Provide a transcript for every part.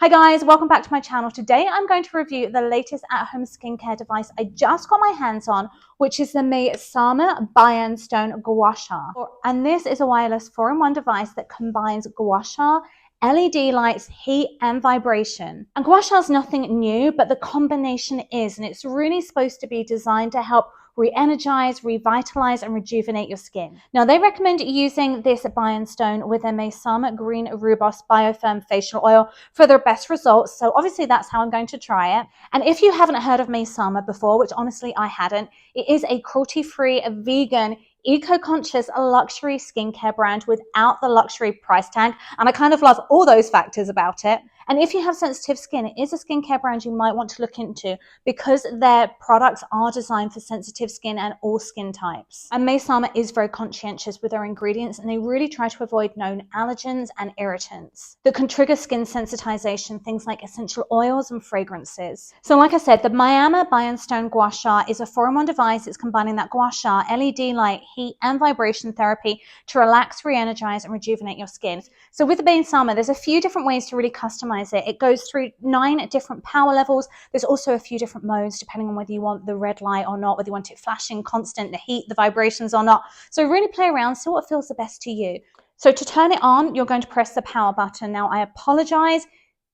Hi guys, welcome back to my channel. Today I'm going to review the latest at-home skincare device I just got my hands on, which is the Maysama Bian Stone Gua Sha. And this is a wireless 4-in-1 device that combines Gua Sha, LED lights, heat and vibration. And Gua Sha is nothing new, but the combination is, and it's really supposed to be designed to help re-energize, revitalize and rejuvenate your skin. Now they recommend using this Bian Stone with their Maysama Green Rooibos Bioferm facial oil for their best results. So obviously that's how I'm going to try it. And if you haven't heard of Maysama before, which honestly I hadn't, it is a cruelty-free, vegan, eco-conscious luxury skincare brand without the luxury price tag. And I kind of love all those factors about it. And if you have sensitive skin, it is a skincare brand you might want to look into because their products are designed for sensitive skin and all skin types. And Maysama is very conscientious with their ingredients and they really try to avoid known allergens and irritants that can trigger skin sensitization, things like essential oils and fragrances. So like I said, the Maysama Bian Stone Gua Sha is a 4-in-1 device. It's combining that Gua Sha, LED light, heat and vibration therapy to relax, re-energize and rejuvenate your skin. So with the Maysama, there's a few different ways to really customize it. It goes through 9 different power levels. There's also a few different modes depending on whether you want the red light or not, whether you want it flashing constant, the heat, the vibrations or not. So really play around, see what feels the best to you. So to turn it on, you're going to press the power button. Now I apologize,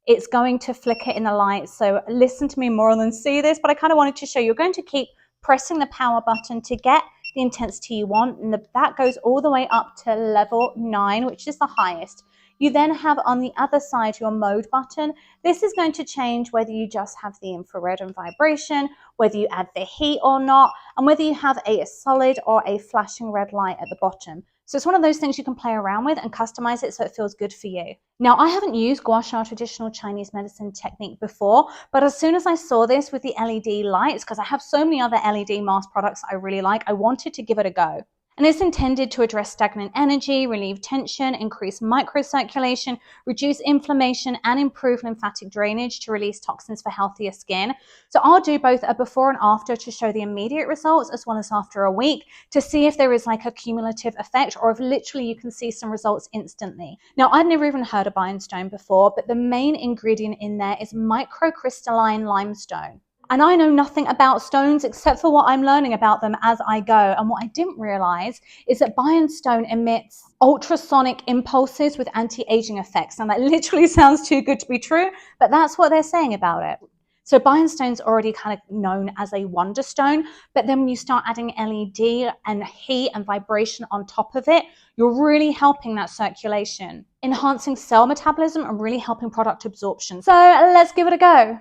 it's going to flicker in the light, so listen to me more than see this, but I kind of wanted to show you. You're going to keep pressing the power button to get the intensity you want, and that goes all the way up to level 9, which is the highest. You then have on the other side your mode button. This is going to change whether you just have the infrared and vibration, whether you add the heat or not, and whether you have a solid or a flashing red light at the bottom. So it's one of those things you can play around with and customize it so it feels good for you. Now, I haven't used Gua Sha traditional Chinese medicine technique before, but as soon as I saw this with the LED lights, because I have so many other LED mask products I really like, I wanted to give it a go. And it's intended to address stagnant energy, relieve tension, increase microcirculation, reduce inflammation, and improve lymphatic drainage to release toxins for healthier skin. So I'll do both a before and after to show the immediate results as well as after a week to see if there is like a cumulative effect or if literally you can see some results instantly. Now, I'd never even heard of Bian Stone before, but the main ingredient in there is microcrystalline limestone. And I know nothing about stones except for what I'm learning about them as I go. And what I didn't realize is that Bian Stone emits ultrasonic impulses with anti-aging effects. And that literally sounds too good to be true, but that's what they're saying about it. So Bian Stone's already kind of known as a wonder stone, but then when you start adding LED and heat and vibration on top of it, you're really helping that circulation, enhancing cell metabolism and really helping product absorption. So let's give it a go.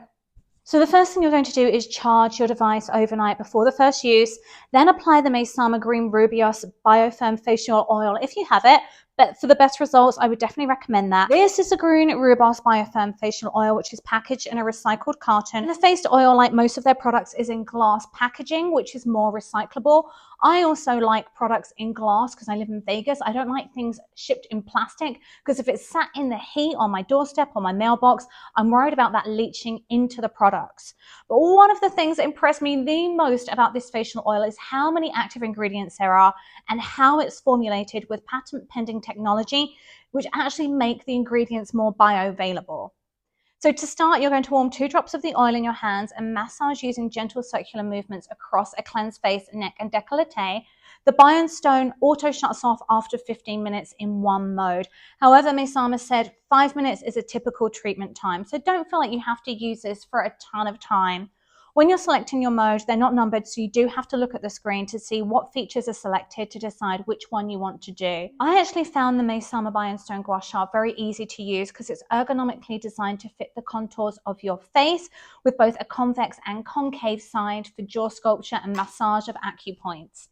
So the first thing you're going to do is charge your device overnight before the first use, then apply the Maysama Green Rooibos Bioferm facial oil if you have it. But for the best results, I would definitely recommend that. This is the Green Rooibos Bioferm facial oil, which is packaged in a recycled carton. The face oil, like most of their products, is in glass packaging, which is more recyclable. I also like products in glass because I live in Vegas. I don't like things shipped in plastic because if it's sat in the heat on my doorstep or my mailbox, I'm worried about that leaching into the products. But one of the things that impressed me the most about this facial oil is how many active ingredients there are and how it's formulated with patent pending technology, which actually make the ingredients more bioavailable. So to start, you're going to warm 2 drops of the oil in your hands and massage using gentle circular movements across a cleansed face, neck and décolleté. The Bian Stone auto shuts off after 15 minutes in one mode. However, Maysama said 5 minutes is a typical treatment time, so don't feel like you have to use this for a ton of time. When you're selecting your mode, they're not numbered, so you do have to look at the screen to see what features are selected to decide which one you want to do. I actually found the Maysama Bian Stone Gua Sha very easy to use because it's ergonomically designed to fit the contours of your face with both a convex and concave side for jaw sculpture and massage of acupoints.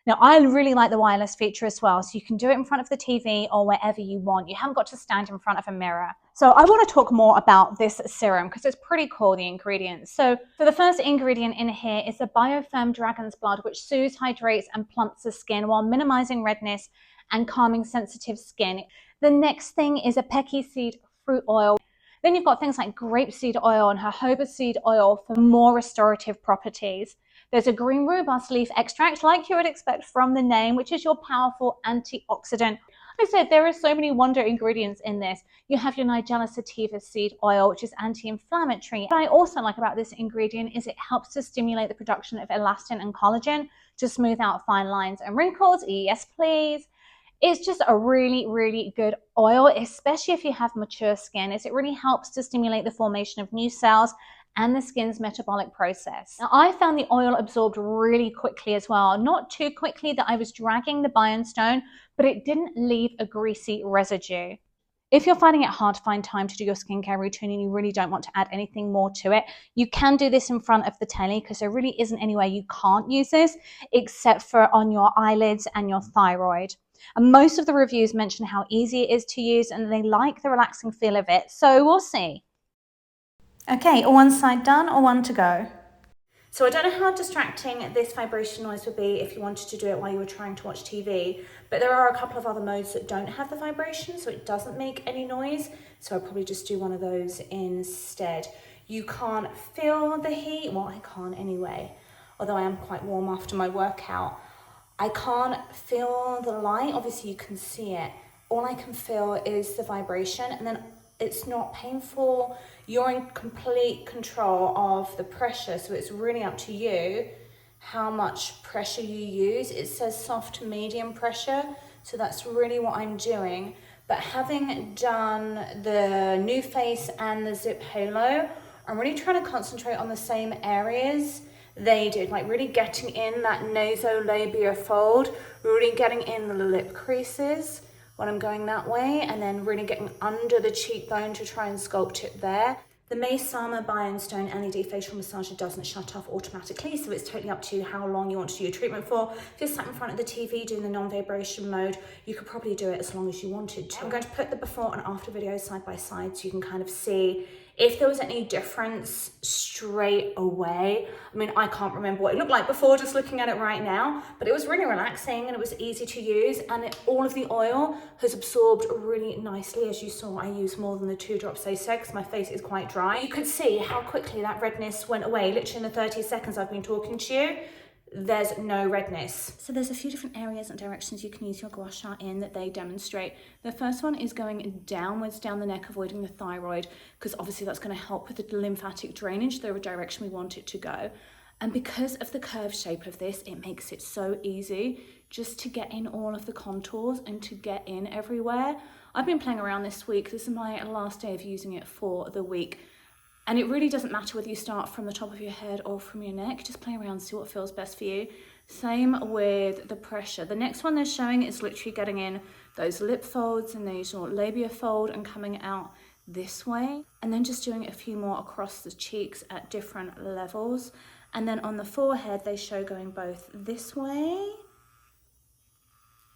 Now, I really like the wireless feature as well, so you can do it in front of the TV or wherever you want. You haven't got to stand in front of a mirror. So I want to talk more about this serum because it's pretty cool, the ingredients. So the first ingredient in here is the Bioferm Dragon's Blood, which soothes, hydrates, and plumps the skin while minimizing redness and calming sensitive skin. The next thing is a Pecky Seed Fruit Oil. Then you've got things like grapeseed oil and jojoba seed oil for more restorative properties. There's a green rooibos leaf extract, like you would expect from the name, which is your powerful antioxidant. I said there are so many wonder ingredients in this. You have your Nigella sativa seed oil, which is anti-inflammatory. What I also like about this ingredient is it helps to stimulate the production of elastin and collagen to smooth out fine lines and wrinkles. Yes, please. It's just a really, really good oil, especially if you have mature skin, as it really helps to stimulate the formation of new cells and the skin's metabolic process. Now, I found the oil absorbed really quickly as well. Not too quickly that I was dragging the Bian Stone, but it didn't leave a greasy residue. If you're finding it hard to find time to do your skincare routine and you really don't want to add anything more to it, you can do this in front of the telly, because there really isn't any way you can't use this except for on your eyelids and your thyroid. And most of the reviews mention how easy it is to use and they like the relaxing feel of it. So we'll see. Okay, one side done or one to go. So I don't know how distracting this vibration noise would be if you wanted to do it while you were trying to watch TV, but there are a couple of other modes that don't have the vibration, so it doesn't make any noise. So I'll probably just do one of those instead. You can't feel the heat. Well, I can't anyway, although I am quite warm after my workout. I can't feel the light. Obviously you can see it. All I can feel is the vibration, and then it's not painful. You're in complete control of the pressure, so it's really up to you how much pressure you use. It says soft to medium pressure, so that's really what I'm doing. But having done the New Face and the Zip Halo, I'm really trying to concentrate on the same areas they did, like really getting in that nasolabial fold, really getting in the lip creases when I'm going that way, and then really getting under the cheekbone to try and sculpt it there. The Maysama Bian Stone LED facial massager doesn't shut off automatically, so it's totally up to you how long you want to do your treatment for. If you're sat in front of the TV doing the non-vibration mode, you could probably do it as long as you wanted to. I'm going to put the before and after videos side by side so you can kind of see if there was any difference straight away. I mean, I can't remember what it looked like before just looking at it right now, but it was really relaxing and it was easy to use, and all of the oil has absorbed really nicely. As you saw, I used more than the 2 drops they said because my face is quite dry. You could see how quickly that redness went away. Literally in the 30 seconds I've been talking to you, there's no redness. So there's a few different areas and directions you can use your gua sha in that they demonstrate. The first one is going downwards down the neck, avoiding the thyroid, because obviously that's going to help with the lymphatic drainage, the direction we want it to go. And because of the curved shape of this, it makes it so easy just to get in all of the contours and to get in everywhere. I've been playing around this week. This is my last day of using it for the week. And it really doesn't matter whether you start from the top of your head or from your neck. Just play around, see what feels best for you. Same with the pressure. The next one they're showing is literally getting in those lip folds and nasal labia fold and coming out this way. And then just doing a few more across the cheeks at different levels. And then on the forehead, they show going both this way.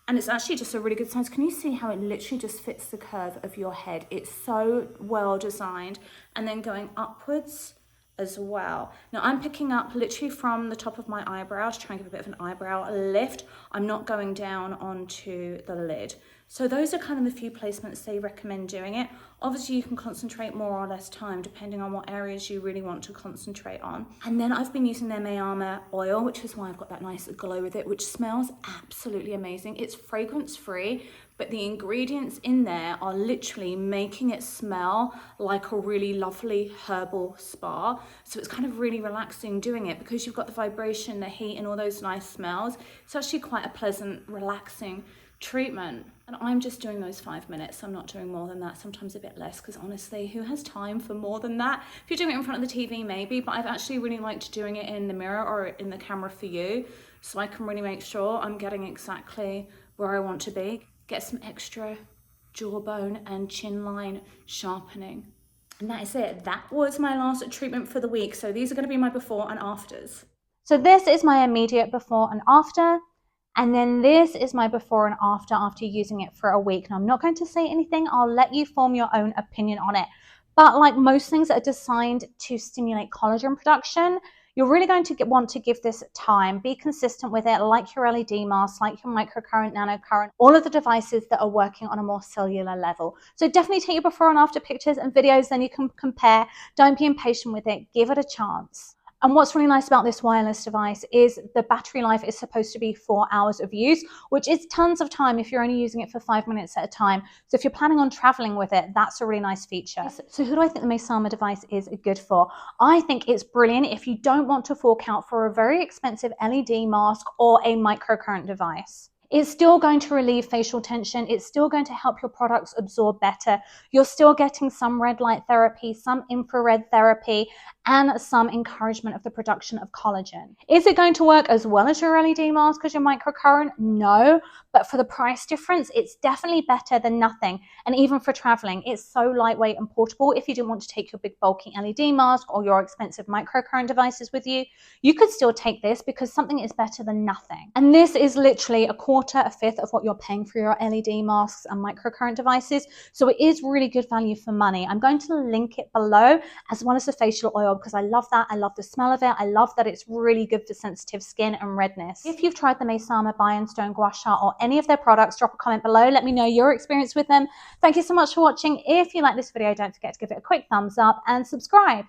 And it's actually just a really good size. Can you see how it literally just fits the curve of your head? It's so well designed. And then going upwards as well. Now I'm picking up literally from the top of my eyebrow to try and give a bit of an eyebrow lift. I'm not going down onto the lid. So those are kind of the few placements they recommend doing it. Obviously you can concentrate more or less time depending on what areas you really want to concentrate on. And then I've been using their Maysama oil, which is why I've got that nice glow with it, which smells absolutely amazing. It's fragrance free, but the ingredients in there are literally making it smell like a really lovely herbal spa. So it's kind of really relaxing doing it because you've got the vibration, the heat, and all those nice smells. It's actually quite a pleasant, relaxing treatment. And I'm just doing those 5 minutes. I'm not doing more than that, sometimes a bit less, because honestly, who has time for more than that? If you're doing it in front of the TV, maybe, but I've actually really liked doing it in the mirror or in the camera for you, so I can really make sure I'm getting exactly where I want to be. Get some extra jawbone and chin line sharpening. And that is it. That was my last treatment for the week. So these are going to be my before and afters. So this is my immediate before and after. And then this is my before and after using it for a week. Now, I'm not going to say anything. I'll let you form your own opinion on it. But like most things that are designed to stimulate collagen production, you're really going to want to give this time. Be consistent with it, like your LED mask, like your microcurrent, nanocurrent, all of the devices that are working on a more cellular level. So definitely take your before and after pictures and videos, then you can compare. Don't be impatient with it. Give it a chance. And what's really nice about this wireless device is the battery life is supposed to be 4 hours of use, which is tons of time if you're only using it for 5 minutes at a time. So if you're planning on traveling with it, that's a really nice feature. So who do I think the Maysama device is good for? I think it's brilliant if you don't want to fork out for a very expensive LED mask or a microcurrent device. It's still going to relieve facial tension. It's still going to help your products absorb better. You're still getting some red light therapy, some infrared therapy, and some encouragement of the production of collagen. Is it going to work as well as your LED mask as your microcurrent? No, but for the price difference, it's definitely better than nothing. And even for traveling, it's so lightweight and portable. If you didn't want to take your big bulky LED mask or your expensive microcurrent devices with you, you could still take this because something is better than nothing. And this is literally a fifth of what you're paying for your LED masks and microcurrent devices. So it is really good value for money. I'm going to link it below, as well as the facial oil, because I love that. I love the smell of it. I love that it's really good for sensitive skin and redness. If you've tried the Maysama Bian Stone Gua Sha or any of their products, drop a comment below. Let me know your experience with them. Thank you so much for watching. If you like this video, don't forget to give it a quick thumbs up and subscribe.